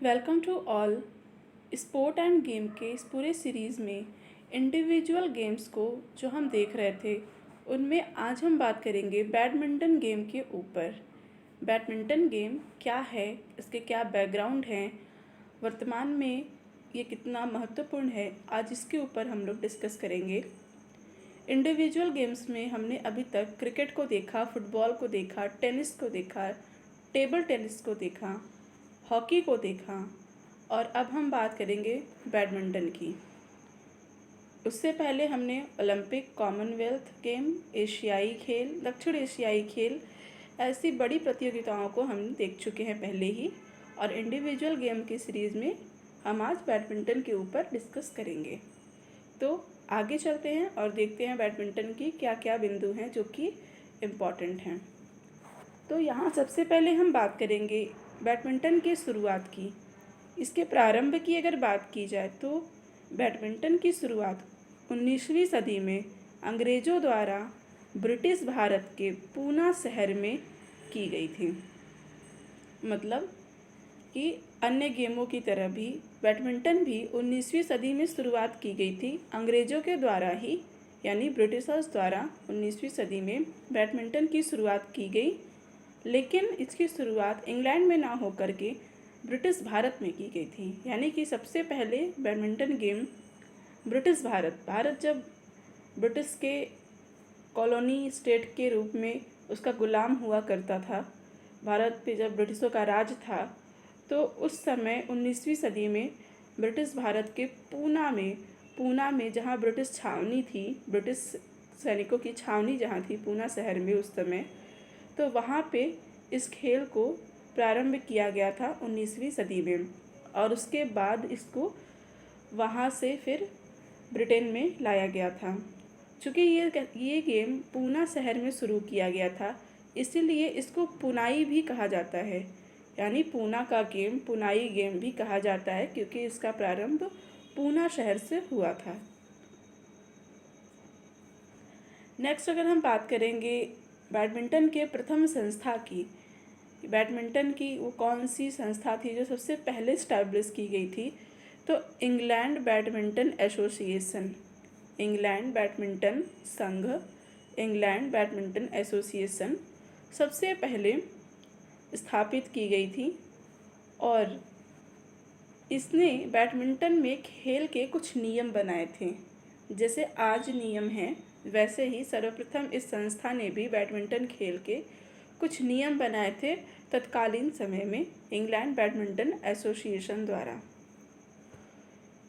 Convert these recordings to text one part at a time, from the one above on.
Welcome to all. Sport and game के इस पूरे सीरीज़ में इंडिविजुअल गेम्स को जो हम देख रहे थे उनमें आज हम बात करेंगे बैडमिंटन गेम के ऊपर। बैडमिंटन गेम क्या है, इसके क्या बैकग्राउंड हैं, वर्तमान में ये कितना महत्वपूर्ण है, आज इसके ऊपर हम लोग डिस्कस करेंगे। इंडिविजुअल गेम्स में हमने अभी तक क्रिकेट को देखा, फुटबॉल को देखा, टेनिस को देखा, टेबल टेनिस को देखा, हॉकी को देखा और अब हम बात करेंगे बैडमिंटन की। उससे पहले हमने ओलंपिक, कॉमनवेल्थ गेम, एशियाई खेल, दक्षिण एशियाई खेल, ऐसी बड़ी प्रतियोगिताओं को हम देख चुके हैं पहले ही। और इंडिविजुअल गेम की सीरीज़ में हम आज बैडमिंटन के ऊपर डिस्कस करेंगे। तो आगे चलते हैं और देखते हैं बैडमिंटन की क्या क्या बिंदु हैं जो कि इम्पॉर्टेंट हैं। तो यहाँ सबसे पहले हम बात करेंगे बैडमिंटन की शुरुआत की। इसके प्रारंभ की अगर बात की जाए तो बैडमिंटन की शुरुआत 19वीं सदी में अंग्रेज़ों द्वारा ब्रिटिश भारत के पूना शहर में की गई थी। मतलब कि अन्य गेमों की तरह भी बैडमिंटन भी 19वीं सदी में शुरुआत की गई थी अंग्रेज़ों के द्वारा ही, यानी ब्रिटिशर्स द्वारा 19वीं सदी में बैडमिंटन की शुरुआत की गई। लेकिन इसकी शुरुआत इंग्लैंड में ना होकर के ब्रिटिश भारत में की गई थी। यानी कि सबसे पहले बैडमिंटन गेम ब्रिटिश भारत जब ब्रिटिश के कॉलोनी स्टेट के रूप में उसका गुलाम हुआ करता था, भारत पे जब ब्रिटिशों का राज था, तो उस समय 19वीं सदी में ब्रिटिश भारत के पूना में जहाँ ब्रिटिश छावनी थी, ब्रिटिश सैनिकों की छावनी जहाँ थी पूना शहर में उस समय, तो वहाँ पे इस खेल को प्रारंभ किया गया था 19वीं सदी में। और उसके बाद इसको वहाँ से फिर ब्रिटेन में लाया गया था। चूँकि ये गेम पूना शहर में शुरू किया गया था, इसीलिए इसको पुनाई भी कहा जाता है। यानी पूना का गेम पुनाई गेम भी कहा जाता है, क्योंकि इसका प्रारंभ पूना शहर से हुआ था। नेक्स्ट अगर हम बात करेंगे बैडमिंटन के प्रथम संस्था की, बैडमिंटन की वो कौन सी संस्था थी जो सबसे पहले स्टैब्लिश की गई थी, तो England badminton association, England badminton संघ, इंग्लैंड बैडमिंटन एसोसिएशन सबसे पहले स्थापित की गई थी। और इसने बैडमिंटन में खेल के कुछ नियम बनाए थे। जैसे आज नियम हैं, वैसे ही सर्वप्रथम इस संस्था ने भी बैडमिंटन खेल के कुछ नियम बनाए थे तत्कालीन समय में इंग्लैंड बैडमिंटन एसोसिएशन द्वारा।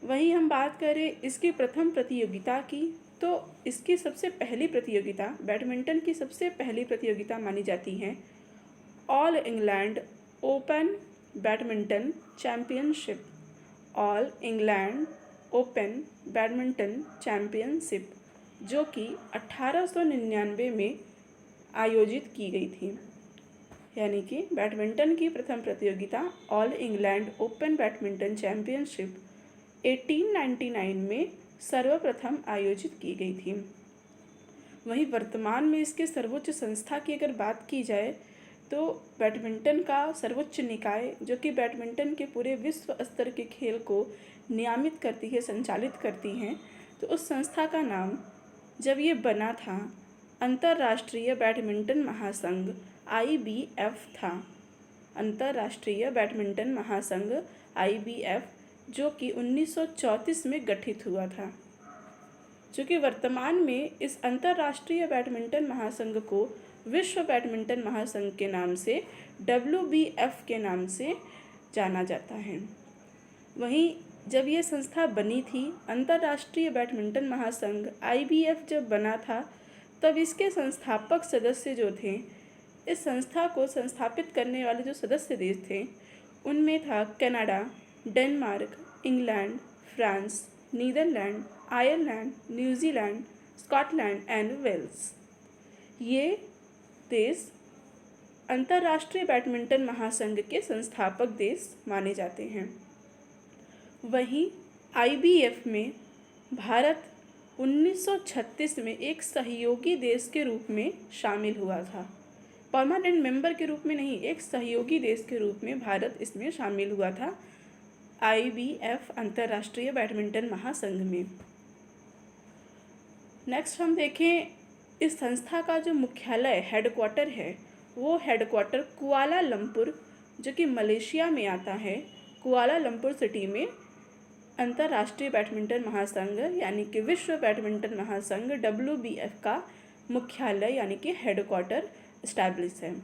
वहीं हम बात करें इसकी प्रथम प्रतियोगिता की, तो इसकी सबसे पहली प्रतियोगिता, बैडमिंटन की सबसे पहली प्रतियोगिता मानी जाती है all England open badminton championship, all England open badminton championship, जो कि 1899 में आयोजित की गई थी। यानी कि बैडमिंटन की प्रथम प्रतियोगिता all England open badminton championship 1899 में सर्वप्रथम आयोजित की गई थी। वहीं वर्तमान में इसके सर्वोच्च संस्था की अगर बात की जाए तो बैडमिंटन का सर्वोच्च निकाय, जो कि बैडमिंटन के पूरे विश्व स्तर के खेल को नियमित करती है, संचालित करती हैं, तो उस संस्था का नाम जब ये बना था अंतर्राष्ट्रीय बैडमिंटन महासंघ IBF था। अंतर्राष्ट्रीय बैडमिंटन महासंघ IBF, जो कि 1934 में गठित हुआ था। चूँकि वर्तमान में इस अंतर्राष्ट्रीय बैडमिंटन महासंघ को विश्व बैडमिंटन महासंघ के नाम से WBF के नाम से जाना जाता है। वहीं जब ये संस्था बनी थी, अंतर्राष्ट्रीय बैडमिंटन महासंघ IBF जब बना था, तब इसके संस्थापक सदस्य जो थे, इस संस्था को संस्थापित करने वाले जो सदस्य देश थे, उनमें था Canada, Denmark, England, France, Netherlands, Ireland, New Zealand, Scotland and Wales. ये देश अंतर्राष्ट्रीय बैडमिंटन महासंघ के संस्थापक देश माने जाते हैं। वहीं IBF में भारत 1936 में एक सहयोगी देश के रूप में शामिल हुआ था। परमानेंट मेंबर के रूप में नहीं, एक सहयोगी देश के रूप में भारत इसमें शामिल हुआ था IBF अंतर्राष्ट्रीय बैडमिंटन महासंघ में। नेक्स्ट हम देखें, इस संस्था का जो मुख्यालय हेडक्वार्टर है वो हेडक्वार्टर कुआलालंपुर, जो कि मलेशिया में आता है, कुआलालंपुर सिटी में अंतर्राष्ट्रीय बैडमिंटन महासंघ यानी कि विश्व बैडमिंटन महासंघ WBF का मुख्यालय यानी कि हेडक्वार्टर इस्टेब्लिश है।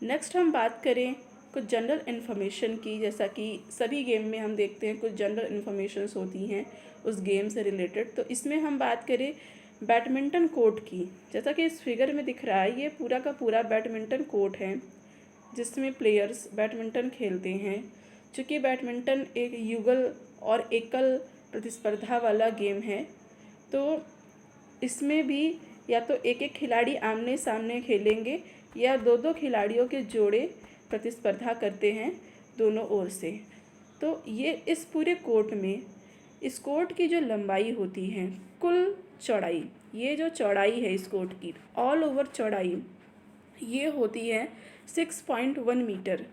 नेक्स्ट हम बात करें कुछ जनरल इन्फॉर्मेशन की, जैसा कि सभी गेम में हम देखते हैं कुछ जनरल इन्फॉर्मेशंस होती हैं उस गेम से रिलेटेड। तो इसमें हम बात करें बैडमिंटन कोर्ट की, जैसा कि इस फिगर में दिख रहा है, ये पूरा का पूरा बैडमिंटन कोर्ट है जिसमें प्लेयर्स बैडमिंटन खेलते हैं। चूँकि बैडमिंटन एक युगल और एकल प्रतिस्पर्धा वाला गेम है, तो इसमें भी या तो एक एक खिलाड़ी आमने सामने खेलेंगे या दो दो खिलाड़ियों के जोड़े प्रतिस्पर्धा करते हैं दोनों ओर से। तो ये इस पूरे कोर्ट में, इस कोर्ट की जो लंबाई होती है, कुल चौड़ाई, ये जो चौड़ाई है इस कोर्ट की ऑल ओवर चौड़ाई, ये होती है 6.1 मीटर।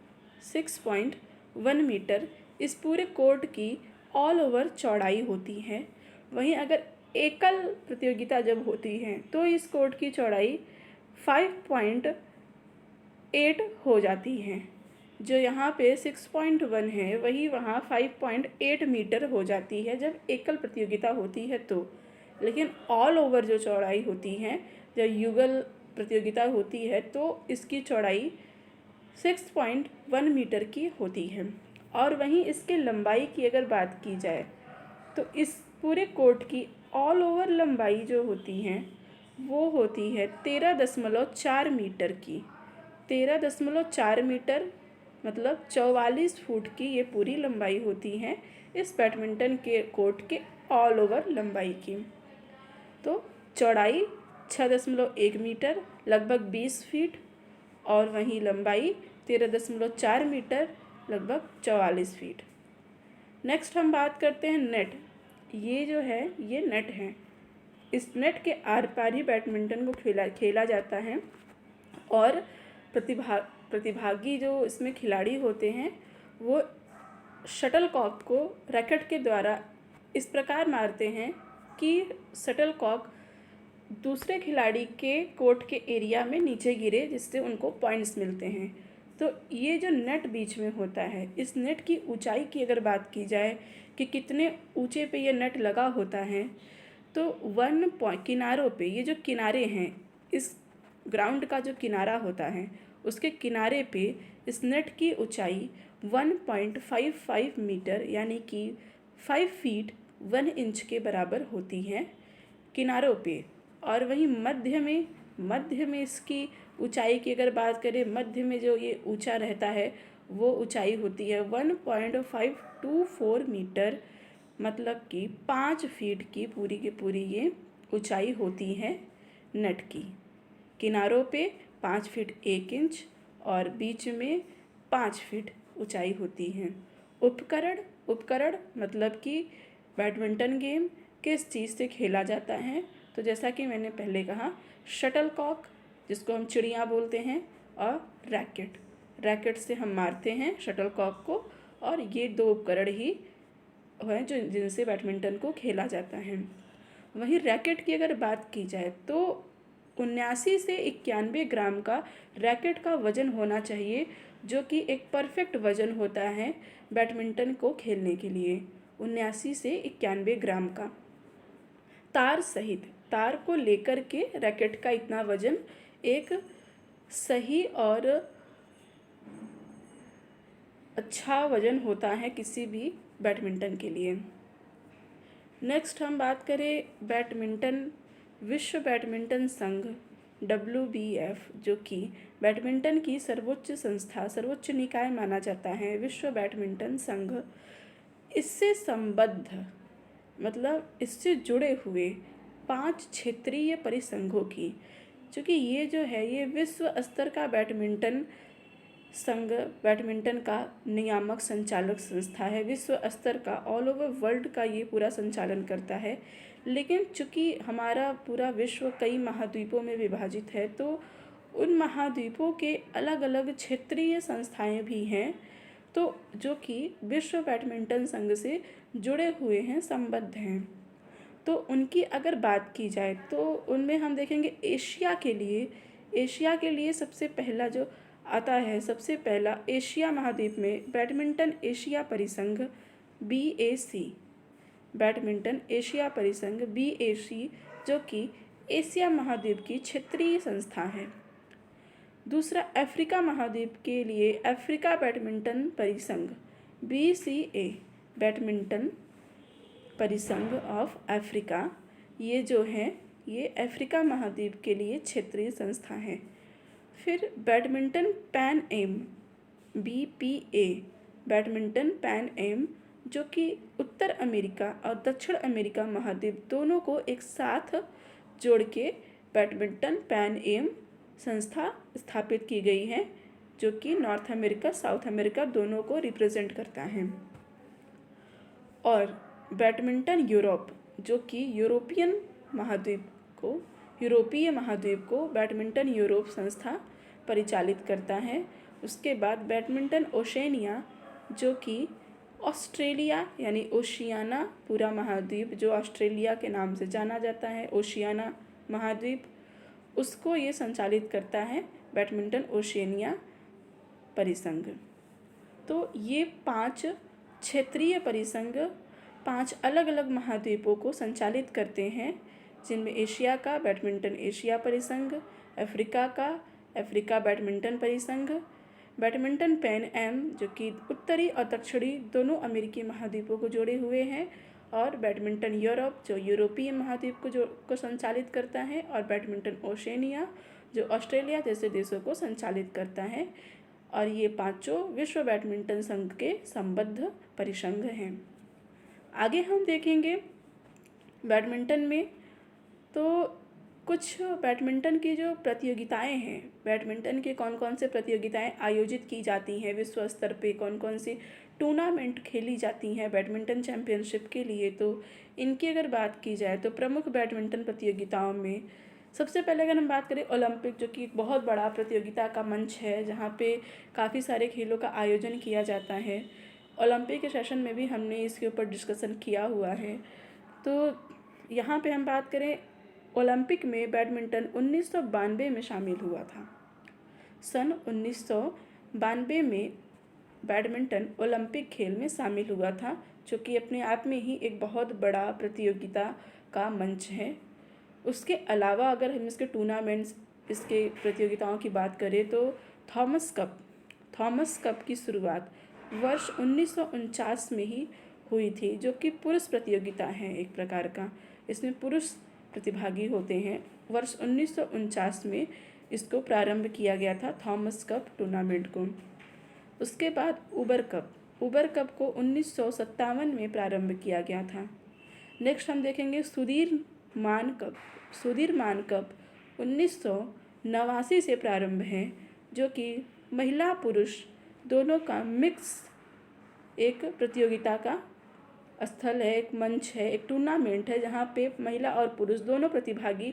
6.1 मीटर इस पूरे कोर्ट की ऑल ओवर चौड़ाई होती है। वहीं अगर एकल प्रतियोगिता जब होती है तो इस कोर्ट की चौड़ाई 5.8 हो जाती है। जो यहाँ पे 6.1 है वही वहाँ 5.8 मीटर हो जाती है जब एकल प्रतियोगिता होती है तो। लेकिन ऑल ओवर जो चौड़ाई होती है जब युगल प्रतियोगिता होती है तो इसकी चौड़ाई 6.1 मीटर की होती है। और वहीं इसके लंबाई की अगर बात की जाए तो इस पूरे कोर्ट की ऑल ओवर लंबाई जो होती है वो होती है 13.4 मीटर की। 13.4 मीटर मतलब 44 फुट की ये पूरी लंबाई होती है इस बैडमिंटन के कोर्ट के ऑल ओवर लंबाई की। तो चौड़ाई 6.1 मीटर लगभग 20 फीट और वहीं लंबाई 13.4 मीटर लगभग 44 फीट। नेक्स्ट हम बात करते हैं नेट। ये जो है ये नेट है, इस नेट के आर पार ही बैडमिंटन को खेला जाता है और प्रतिभागी जो इसमें खिलाड़ी होते हैं वो शटल कॉक को रैकेट के द्वारा इस प्रकार मारते हैं कि शटल कॉक दूसरे खिलाड़ी के कोर्ट के एरिया में नीचे गिरे, जिससे उनको पॉइंट्स मिलते हैं। तो ये जो नेट बीच में होता है, इस नेट की ऊंचाई की अगर बात की जाए कि कितने ऊंचे पे ये नेट लगा होता है, तो किनारों पे, ये जो किनारे हैं इस ग्राउंड का जो किनारा होता है उसके किनारे पे इस नेट की ऊंचाई 1.55 मीटर यानी कि 5 फीट 1 इंच के बराबर होती है किनारों पे। और वहीं मध्य में इसकी ऊंचाई की अगर बात करें, मध्य में जो ये ऊंचा रहता है वो ऊंचाई होती है 1.524 मीटर, मतलब कि 5 फीट की पूरी ये ऊंचाई होती है नेट की। किनारों पे 5 फीट 1 इंच और बीच में 5 फीट ऊंचाई होती है। उपकरण मतलब कि बैडमिंटन गेम किस चीज़ से खेला जाता है, तो जैसा कि मैंने पहले कहा, शटल कॉक जिसको हम चिड़िया बोलते हैं और रैकेट से हम मारते हैं शटल कॉक को, और ये दो उपकरण ही हैं जो जिनसे बैडमिंटन को खेला जाता है। वहीं रैकेट की अगर बात की जाए तो 79 से 91 ग्राम का रैकेट का वजन होना चाहिए, जो कि एक परफेक्ट वजन होता है बैडमिंटन को खेलने के लिए, 79 से 91 ग्राम का। तार को लेकर के रैकेट का इतना वजन एक सही और अच्छा वजन होता है किसी भी बैडमिंटन के लिए। नेक्स्ट हम बात करें विश्व बैडमिंटन संघ WBF, जो कि बैडमिंटन की सर्वोच्च निकाय माना जाता है, विश्व बैडमिंटन संघ। इससे संबद्ध मतलब इससे जुड़े हुए 5 क्षेत्रीय परिसंघों की, क्योंकि ये जो है ये विश्व स्तर का बैडमिंटन संघ बैडमिंटन का नियामक संचालक संस्था है, विश्व स्तर का, ऑल ओवर वर्ल्ड का ये पूरा संचालन करता है। लेकिन चूँकि हमारा पूरा विश्व कई महाद्वीपों में विभाजित है तो उन महाद्वीपों के अलग अलग क्षेत्रीय संस्थाएं भी हैं तो जो कि विश्व बैडमिंटन संघ से जुड़े हुए हैं, संबद्ध हैं। तो उनकी अगर बात की जाए तो उनमें हम देखेंगे एशिया के लिए सबसे पहला जो आता है, सबसे पहला एशिया महाद्वीप में बैडमिंटन एशिया परिसंघ BAC, बैडमिंटन एशिया परिसंघ BAC, जो कि एशिया महाद्वीप की क्षेत्रीय संस्था है। दूसरा अफ्रीका महाद्वीप के लिए अफ्रीका बैडमिंटन परिसंघ BCA, बैडमिंटन परिसंघ ऑफ अफ्रीका, ये जो है ये अफ्रीका महाद्वीप के लिए क्षेत्रीय संस्था है। फिर badminton Pan Am BPA, badminton Pan Am, जो कि उत्तर अमेरिका और दक्षिण अमेरिका महाद्वीप दोनों को एक साथ जोड़ के बैडमिंटन पैन एम संस्था स्थापित की गई है, जो कि नॉर्थ अमेरिका साउथ अमेरिका दोनों को रिप्रेजेंट करता है। और बैडमिंटन यूरोप, जो कि यूरोपीय महाद्वीप को बैडमिंटन यूरोप संस्था परिचालित करता है। उसके बाद बैडमिंटन ओशेनिया, जो कि ऑस्ट्रेलिया यानी ओशियाना पूरा महाद्वीप जो ऑस्ट्रेलिया के नाम से जाना जाता है, ओशियाना महाद्वीप, उसको ये संचालित करता है बैडमिंटन ओशियानिया परिसंघ। तो ये 5 क्षेत्रीय परिसंघ 5 अलग अलग महाद्वीपों को संचालित करते हैं, जिनमें एशिया का बैडमिंटन एशिया परिसंघ, अफ्रीका का अफ्रीका बैडमिंटन परिसंघ, बैडमिंटन पैन एम, जो कि उत्तरी और दक्षिणी दोनों अमेरिकी महाद्वीपों को जोड़े हुए हैं, और बैडमिंटन यूरोप, जो यूरोपीय महाद्वीप को संचालित करता है, और बैडमिंटन ओशेनिया, जो ऑस्ट्रेलिया जैसे देशों को संचालित करता है। और ये 5 विश्व बैडमिंटन संघ के संबद्ध परिसंघ हैं। आगे हम देखेंगे बैडमिंटन में तो कुछ बैडमिंटन की जो प्रतियोगिताएं हैं, बैडमिंटन के कौन कौन से प्रतियोगिताएं आयोजित की जाती हैं विश्व स्तर पे, कौन कौन सी टूर्नामेंट खेली जाती हैं बैडमिंटन चैम्पियनशिप के लिए, तो इनकी अगर बात की जाए तो प्रमुख बैडमिंटन प्रतियोगिताओं में सबसे पहले अगर हम बात करें ओलंपिक, जो कि एक बहुत बड़ा प्रतियोगिता का मंच है जहाँ पे काफ़ी सारे खेलों का आयोजन किया जाता है। ओलंपिक के सेशन में भी हमने इसके ऊपर डिस्कशन किया हुआ है। तो यहाँ पे हम बात करें ओलंपिक में बैडमिंटन 1992 में शामिल हुआ था। सन 1992 में बैडमिंटन ओलंपिक खेल में शामिल हुआ था, जो कि अपने आप में ही एक बहुत बड़ा प्रतियोगिता का मंच है। उसके अलावा अगर हम इसके टूर्नामेंट्स, इसके प्रतियोगिताओं की बात करें तो थॉमस कप की शुरुआत वर्ष 1949 में ही हुई थी, जो कि पुरुष प्रतियोगिता है एक प्रकार का, इसमें पुरुष प्रतिभागी होते हैं। वर्ष 1949 में इसको प्रारंभ किया गया था, थॉमस कप टूर्नामेंट को। उसके बाद उबर कप को 1957 में प्रारंभ किया गया था। नेक्स्ट हम देखेंगे सुधीरमान कप 1989 से प्रारंभ है, जो कि महिला पुरुष दोनों का मिक्स एक प्रतियोगिता का स्थल है, एक मंच है, एक टूर्नामेंट है जहाँ पे महिला और पुरुष दोनों प्रतिभागी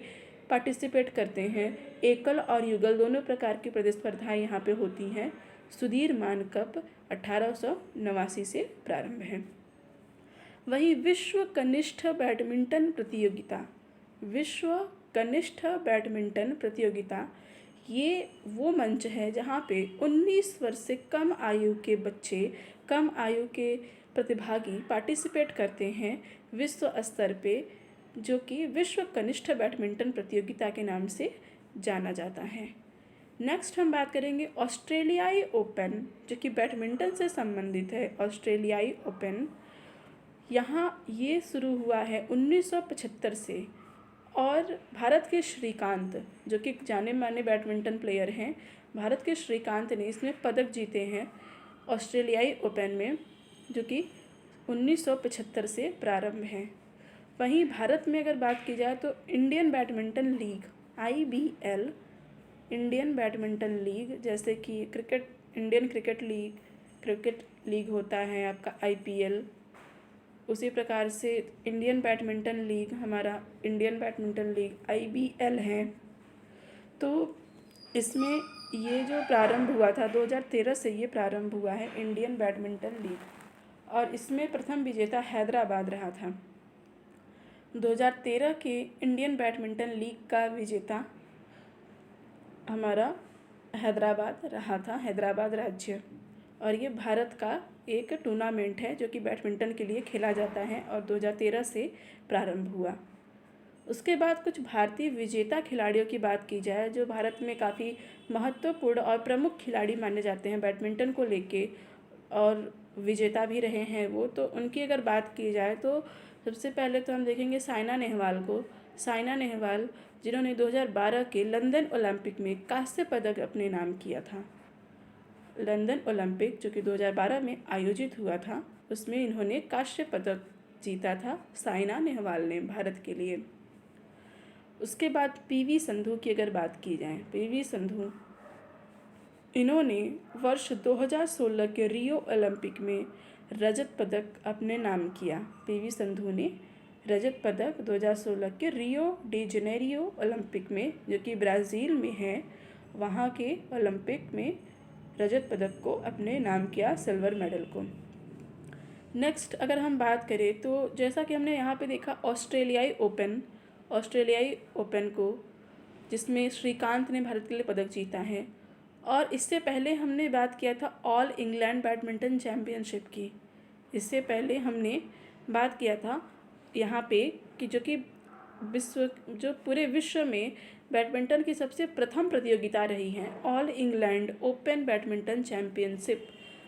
पार्टिसिपेट करते हैं। एकल और युगल दोनों प्रकार की प्रतिस्पर्धाएं यहाँ पे होती हैं। सुधीरमान कप 1889 से प्रारंभ है। वहीं विश्व कनिष्ठ बैडमिंटन प्रतियोगिता ये वो मंच है जहाँ पे 19 वर्ष से कम आयु के बच्चे, कम आयु के प्रतिभागी पार्टिसिपेट करते हैं विश्व स्तर पे, जो कि विश्व कनिष्ठ बैडमिंटन प्रतियोगिता के नाम से जाना जाता है। नेक्स्ट हम बात करेंगे ऑस्ट्रेलियाई ओपन, जो कि बैडमिंटन से संबंधित है। ऑस्ट्रेलियाई ओपन यहाँ ये शुरू हुआ है 1975 से, और भारत के श्रीकांत, जो कि जाने माने बैडमिंटन प्लेयर हैं, भारत के श्रीकांत ने इसमें पदक जीते हैं ऑस्ट्रेलियाई ओपन में, जो कि 1975 से प्रारंभ है। वहीं भारत में अगर बात की जाए तो Indian badminton league IBL, Indian badminton league, जैसे कि इंडियन क्रिकेट लीग होता है आपका IPL, उसी प्रकार से इंडियन बैडमिंटन लीग हमारा इंडियन बैडमिंटन लीग IBL है। तो इसमें ये जो प्रारंभ हुआ था 2013 से ये प्रारंभ हुआ है इंडियन बैडमिंटन लीग, और इसमें प्रथम विजेता हैदराबाद रहा था। 2013 के इंडियन बैडमिंटन लीग का विजेता हमारा हैदराबाद रहा था, हैदराबाद राज्य। और ये भारत का एक टूर्नामेंट है जो कि बैडमिंटन के लिए खेला जाता है और 2013 से प्रारंभ हुआ। उसके बाद कुछ भारतीय विजेता खिलाड़ियों की बात की जाए जो भारत में काफ़ी महत्वपूर्ण और प्रमुख खिलाड़ी माने जाते हैं बैडमिंटन को लेके, और विजेता भी रहे हैं वो, तो उनकी अगर बात की जाए तो सबसे पहले तो हम देखेंगे साइना नेहवाल को। साइना नेहवाल जिन्होंने 2012 के लंदन ओलंपिक में कांस्य पदक अपने नाम किया था। लंदन ओलंपिक जो कि 2012 में आयोजित हुआ था, उसमें इन्होंने कांस्य पदक जीता था साइना नेहवाल ने भारत के लिए। उसके बाद पीवी संधू की अगर बात की जाए, पीवी संधू इन्होंने वर्ष 2016 के रियो ओलंपिक में रजत पदक अपने नाम किया। पीवी संधू ने रजत पदक 2016 के रियो डी जेनेरियो ओलंपिक में, जो कि ब्राज़ील में है, वहाँ के ओलंपिक में रजत पदक को अपने नाम किया, सिल्वर मेडल को। नेक्स्ट अगर हम बात करें तो जैसा कि हमने यहाँ पे देखा ऑस्ट्रेलियाई ओपन को, जिसमें श्रीकांत ने भारत के लिए पदक जीता है। और इससे पहले हमने बात किया था ऑल इंग्लैंड बैडमिंटन चैम्पियनशिप की। इससे पहले हमने बात किया था यहाँ पे कि जो पूरे विश्व में बैडमिंटन की सबसे प्रथम प्रतियोगिता रही है all England open badminton championship,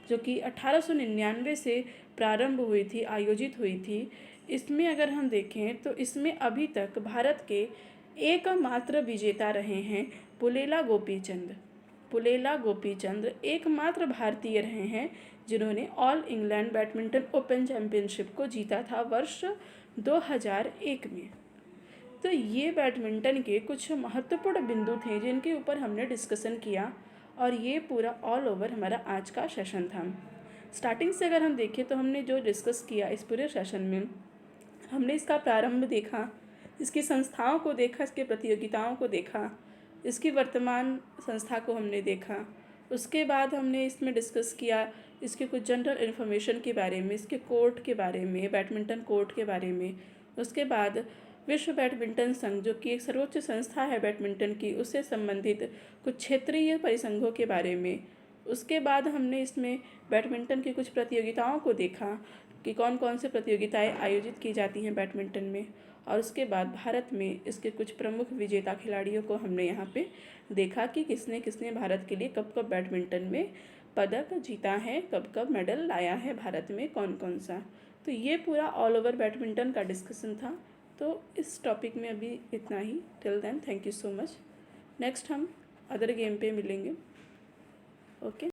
जो कि 1899 से प्रारंभ हुई थी, आयोजित हुई थी। इसमें अगर हम देखें तो इसमें अभी तक भारत के एकमात्र विजेता रहे हैं पुलेला गोपीचंद। पुलेला गोपीचंद एकमात्र भारतीय रहे हैं जिन्होंने all England badminton open championship को जीता था वर्ष 2001 में। तो ये बैडमिंटन के कुछ महत्वपूर्ण बिंदु थे जिनके ऊपर हमने डिस्कशन किया, और ये पूरा ऑल ओवर हमारा आज का सेशन था। स्टार्टिंग से अगर हम देखें तो हमने जो डिस्कस किया इस पूरे सेशन में, हमने इसका प्रारंभ देखा, इसकी संस्थाओं को देखा, इसके प्रतियोगिताओं को देखा, इसकी वर्तमान संस्था को हमने देखा। उसके बाद हमने इसमें डिस्कस किया इसके कुछ जनरल इन्फॉर्मेशन के बारे में, इसके कोर्ट के बारे में, बैडमिंटन कोर्ट के बारे में। उसके बाद विश्व बैडमिंटन संघ जो कि एक सर्वोच्च संस्था है बैडमिंटन की, उससे संबंधित कुछ क्षेत्रीय परिसंघों के बारे में। उसके बाद हमने इसमें बैडमिंटन की कुछ प्रतियोगिताओं को देखा कि कौन कौन से प्रतियोगिताएं आयोजित की जाती हैं बैडमिंटन में। और उसके बाद भारत में इसके कुछ प्रमुख विजेता खिलाड़ियों को हमने यहाँ पे देखा कि किसने किसने भारत के लिए कब कब बैडमिंटन में पदक जीता है, कब कब मेडल लाया है भारत में, कौन कौन सा। तो ये पूरा ऑल ओवर बैडमिंटन का डिस्कशन था। तो इस टॉपिक में अभी इतना ही। Till then thank you so much. Next हम अदर गेम पे मिलेंगे। ओके।